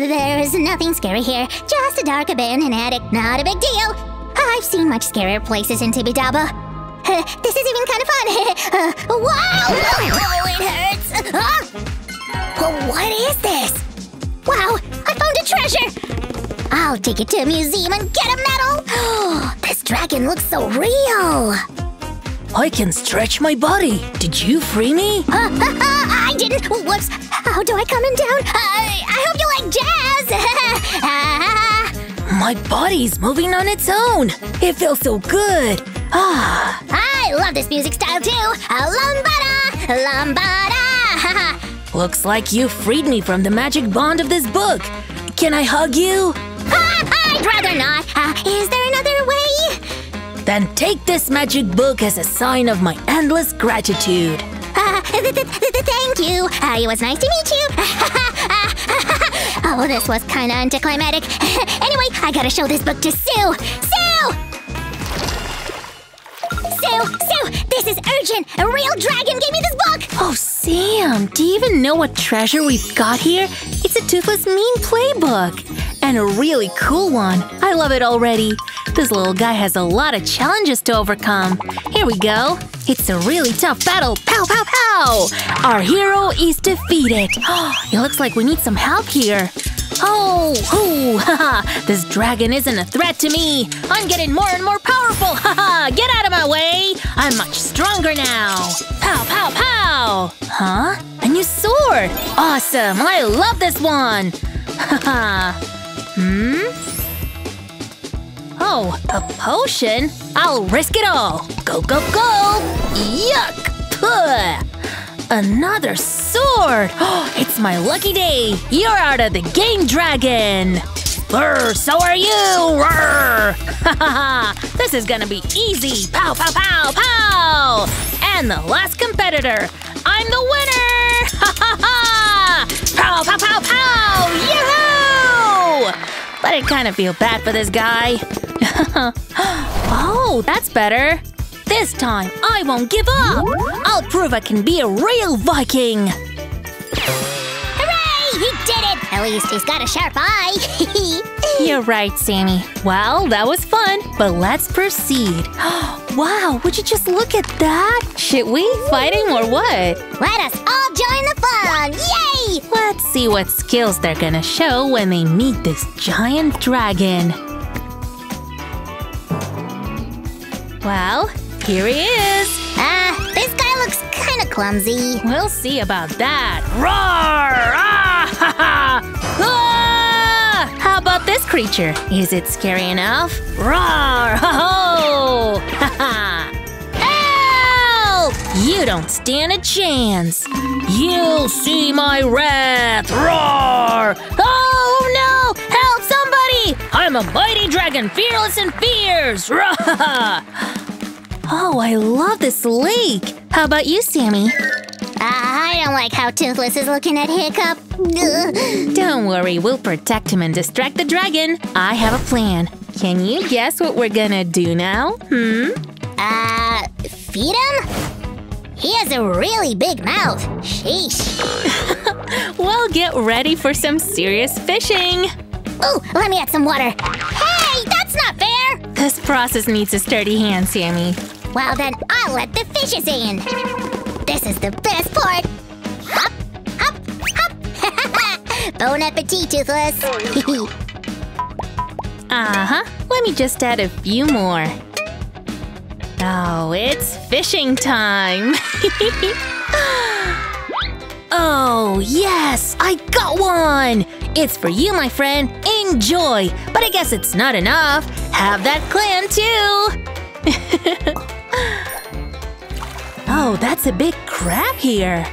There's nothing scary here. Just a dark abandoned attic. Not a big deal. I've seen much scarier places in Tibidabo. This is even kind of fun. Wow! Oh, it hurts. What is this? Wow, I found a treasure. I'll take it to a museum and get a medal. This dragon looks so real. I can stretch my body. Did you free me? I didn't. Whoops. How do I come in down? I hope you like jazz. My body's moving on its own. It feels so good. I love this music style too. Lambada, lambada. Looks like you freed me from the magic bond of this book. Can I hug you? I'd rather not. Is there another way? Then take this magic book as a sign of my endless gratitude. Thank you. It was nice to meet you. Oh, this was kinda anticlimactic. Anyway, I gotta show this book to Sue. Sue, this is urgent. A real dragon gave me this book. Oh, Sam, do you even know what treasure we've got here? It's a Toothless Mean Playbook. And a really cool one. I love it already. This little guy has a lot of challenges to overcome. Here we go. It's a really tough battle. Pow, pow, pow! Our hero is defeated. It looks like we need some help here. Haha! This dragon isn't a threat to me. I'm getting more and more powerful. Haha! Get out of my way! I'm much stronger now. Pow, pow, pow! Huh? A new sword! Awesome! I love this one. Haha! Oh, a potion? I'll risk it all! Go, go, go! Yuck! Puh. Another sword! It's my lucky day! You're out of the game, dragon! Brr, so are you! Rrr. This is gonna be easy! Pow, pow, pow, pow! And the last competitor! I'm the winner! Pow, pow, pow, pow! Yoo-hoo! But I kind of feel bad for this guy. Oh, that's better. This time, I won't give up! I'll prove I can be a real Viking! Hooray! He did it! At least he's got a sharp eye. You're right, Sammy. Well, that was fun, but let's proceed. Wow, would you just look at that? Should we fight him or what? Let us all join the fun! Yay! Let's see what skills they're gonna show when they meet this giant dragon. Well, here he is! This guy looks kinda clumsy. We'll see about that. Roar! How about this creature? Is it scary enough? Roar! Ho-ho! Help! You don't stand a chance. You'll see my wrath. Roar! Oh no! Help somebody! I'm a mighty dragon, fearless and fierce. Roar! Oh, I love this lake! How about you, Sammy? I don't like how Toothless is looking at Hiccup. Don't worry, we'll protect him and distract the dragon. I have a plan. Can you guess what we're gonna do now? Feed him? He has a really big mouth. Sheesh. Well, get ready for some serious fishing. Ooh, let me add some water. Hey, that's not fair! This process needs a sturdy hand, Sammy. Well then, I'll let the fishes in. This is the best part. Hop, hop, hop. Bon appetit, Toothless. Let me just add a few more. Oh, it's fishing time. Oh, yes! I got one! It's for you, my friend. Enjoy! But I guess it's not enough. Have that clam, too! Oh, that's a big crab here.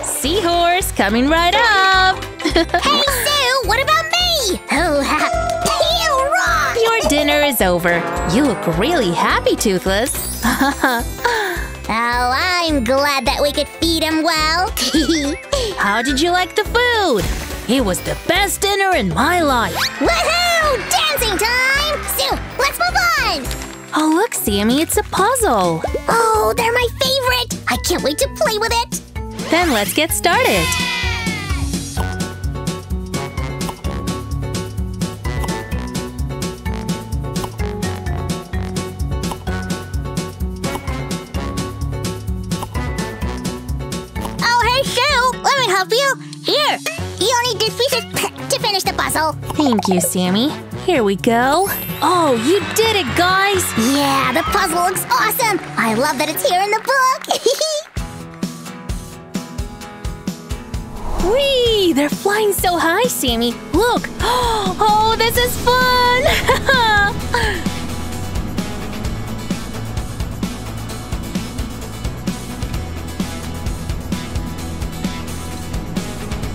Seahorse coming right up! Hey, Sue! What about me? Oh, rock! Your dinner is over. You look really happy, Toothless. Oh, I'm glad that we could feed him well. How did you like the food? It was the best dinner in my life. Woohoo! Dancing time! Sue, let's move on! Oh, look, Sammy, it's a puzzle. Oh, they're my favorite! I can't wait to play with it! Then let's get started. help you? Here, you'll need these pieces to finish the puzzle. Thank you, Sammy. Here we go. Oh, you did it, guys! Yeah, the puzzle looks awesome. I love that it's here in the book. Whee! They're flying so high, Sammy. Look! Oh, this is fun!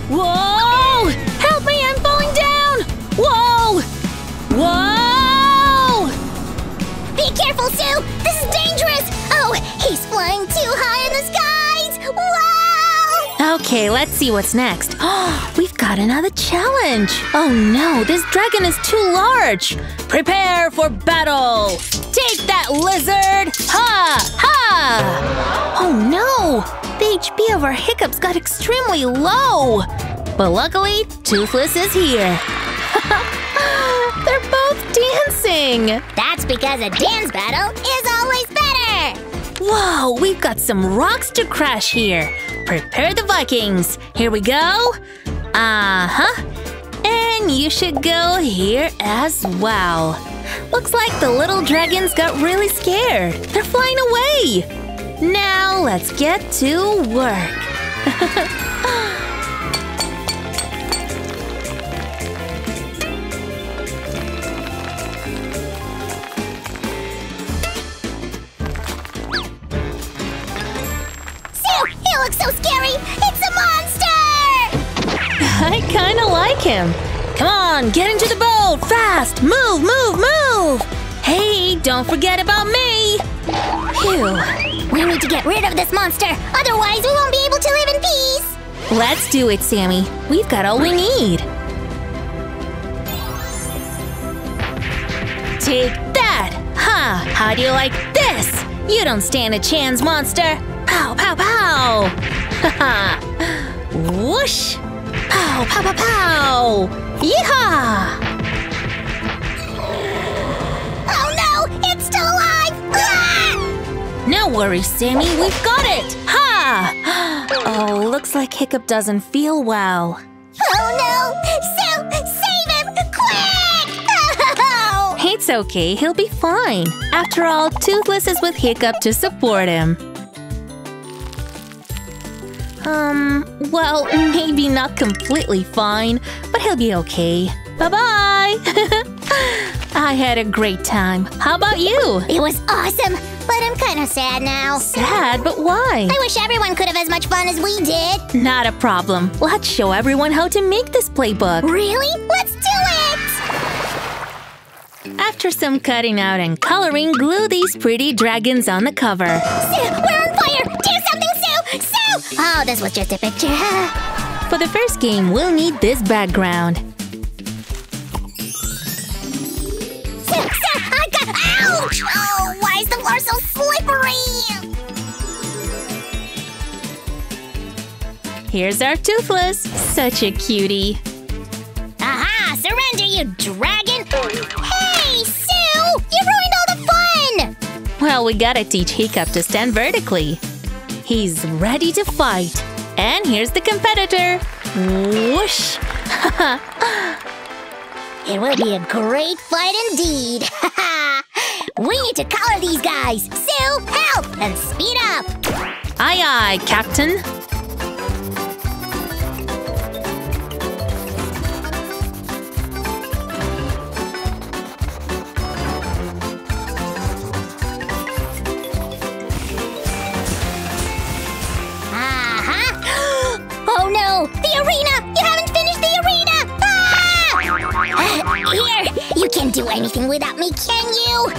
Whoa! Help me, I'm falling down! Whoa! Whoa! Be careful, Sue! This is dangerous! Oh, he's flying too high in the skies! Wow! Okay, let's see what's next. Oh, we've got another challenge! Oh no, this dragon is too large! Prepare for battle! Take that, lizard! Ha! Ha! Oh no! The HP of our hiccups got extremely low! But luckily, Toothless is here. They're both dancing! That's because a dance battle is always better! Whoa, we've got some rocks to crash here. Prepare the Vikings. Here we go. Uh-huh. And you should go here as well. Looks like the little dragons got really scared. They're flying away. Now let's get to work. He looks so scary! It's a monster! I kinda like him. Come on, get into the boat! Fast! Move, move, move! Hey, don't forget about me! Phew. We need to get rid of this monster, otherwise we won't be able to live in peace! Let's do it, Sammy. We've got all we need. Take that! Ha! How do you like this? You don't stand a chance, monster! Pow, pow, pow! Ha ha! Whoosh! Pow, pow, pow, pow! Yeehaw! Oh no! It's still alive! Ah! No worries, Sammy. We've got it! Ha! Oh, looks like Hiccup doesn't feel well. Oh no! Sue! Save him! Quick! Oh! It's okay. He'll be fine. After all, Toothless is with Hiccup to support him. Well, maybe not completely fine, but he'll be okay. Bye-bye! I had a great time. How about you? It was awesome, but I'm kind of sad now. Sad, but why? I wish everyone could have as much fun as we did. Not a problem. Let's show everyone how to make this playbook. Really? Let's do it! After some cutting out and coloring, glue these pretty dragons on the cover. Sue, we're on fire! Do something, Sue! Sue! Oh, this was just a picture. For the first game, we'll need this background. Sue, I got... Ouch! Oh, why is the floor so slippery? Here's our Toothless. Such a cutie. Aha! Surrender, you dragon! Hey, Sue! You ruined all the fun! Well, we gotta teach Hiccup to stand vertically. He's ready to fight. And here's the competitor. Whoosh! It will be a great fight indeed. We need to color these guys. Sue, help! And speed up! Aye, aye, Captain. Oh no! The arena! You haven't finished the arena! Ah! Here! You can't do anything without me, can you?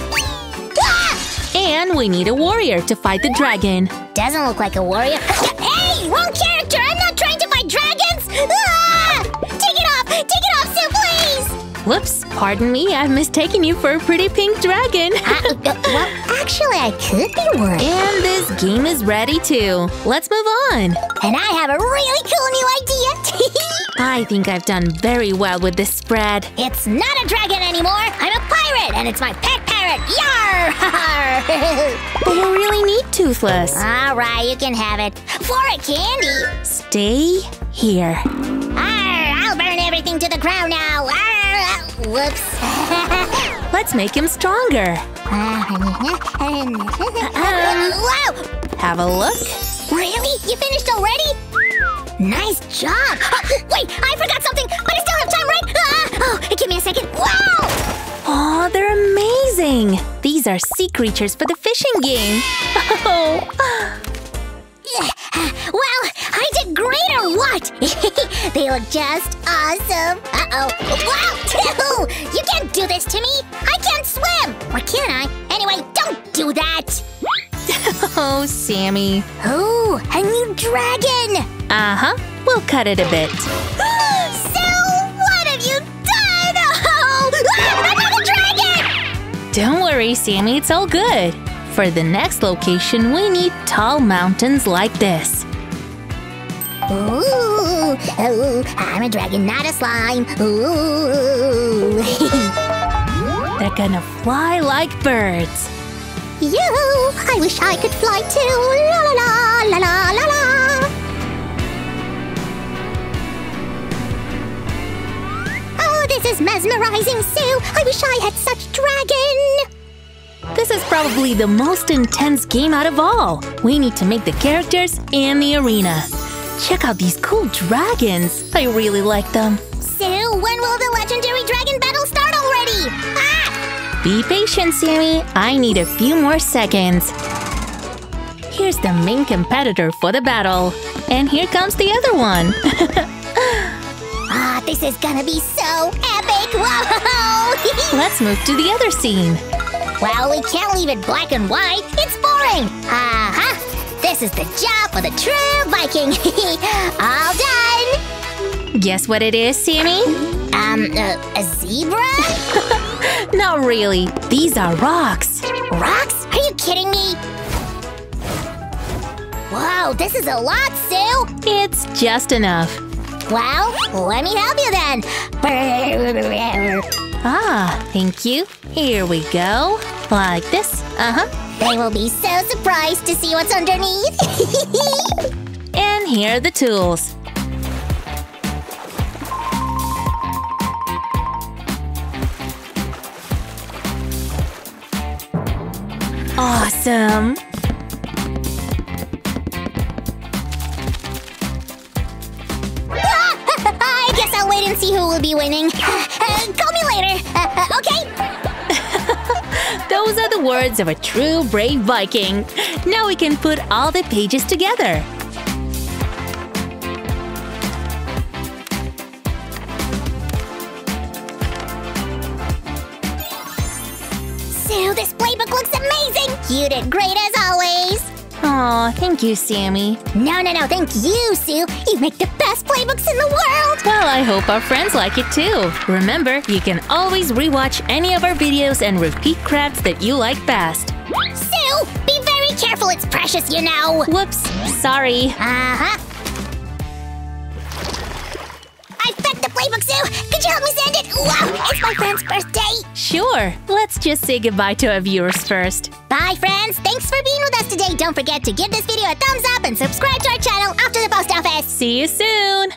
Ah! And we need a warrior to fight the dragon. Doesn't look like a warrior. Hey! Wrong character! I'm not trying to fight dragons! Ah! Take it off! Take it off, Sue, please! Whoops, pardon me, I've mistaken you for a pretty pink dragon. Well, actually, I could be one. And this game is ready too. Let's move on. And I have a really cool new idea! I think I've done very well with this spread. It's not a dragon anymore! I'm a pirate, and it's my pet parrot! carrot! Yar! But we really need Toothless. Alright, you can have it. For a candy! Stay here. I'll burn everything to the ground now! Whoops. Let's make him stronger. Wow! Have a look. Really? You finished already? Nice job! Oh, wait, I forgot something, but I still have time, right? Give me a second. Wow! Oh, they're amazing. These are sea creatures for the fishing game. Oh. Well, I did great or what? They look just awesome. Uh-oh. Wow! You can't do this to me. I can't swim. Or can I? Anyway, don't do that. Oh, Sammy. Oh, a new dragon. Uh-huh. We'll cut it a bit. So, what have you done? Oh, another dragon! Don't worry, Sammy. It's all good. For the next location, we need tall mountains like this. Ooh, I'm a dragon, not a slime. Ooh. They're gonna fly like birds. I wish I could fly too. La la la la la la la. Oh, this is mesmerizing, Sue. I wish I had such dragon. This is probably the most intense game out of all. We need to make the characters and the arena. Check out these cool dragons. I really like them. Sue, when will the legendary dragon battle start already? Ah! Be patient, Sammy. I need a few more seconds. Here's the main competitor for the battle. And here comes the other one. This is gonna be so epic! Whoa! Let's move to the other scene. Well, we can't leave it black and white. It's boring. This is the job for the true Viking. All done. Guess what it is, Sammy? A zebra? Not really. These are rocks. Rocks? Are you kidding me? Whoa, this is a lot, Sue. It's just enough. Well, let me help you then. Thank you. Here we go. Like this. They will be so surprised to see what's underneath. And here are the tools. Awesome. I guess I'll wait and see who will be winning. Call me later, okay? Those are the words of a true brave Viking. Now we can put all the pages together. Sue, this playbook looks amazing! You did great as always! Aw, thank you, Sammy. No, thank you, Sue! You make the best playbooks in the world! Well, I hope our friends like it too. Remember, you can always rewatch any of our videos and repeat crafts that you like best. Sue, be very careful, it's precious, you know! Whoops, sorry. I bet the playbook, Sue! Could you help me send it? Wow, it's my friend's birthday! Sure, let's just say goodbye to our viewers first. Bye, friends! Thanks for being with us today! Don't forget to give this video a thumbs up and subscribe to our channel after the post office! See you soon!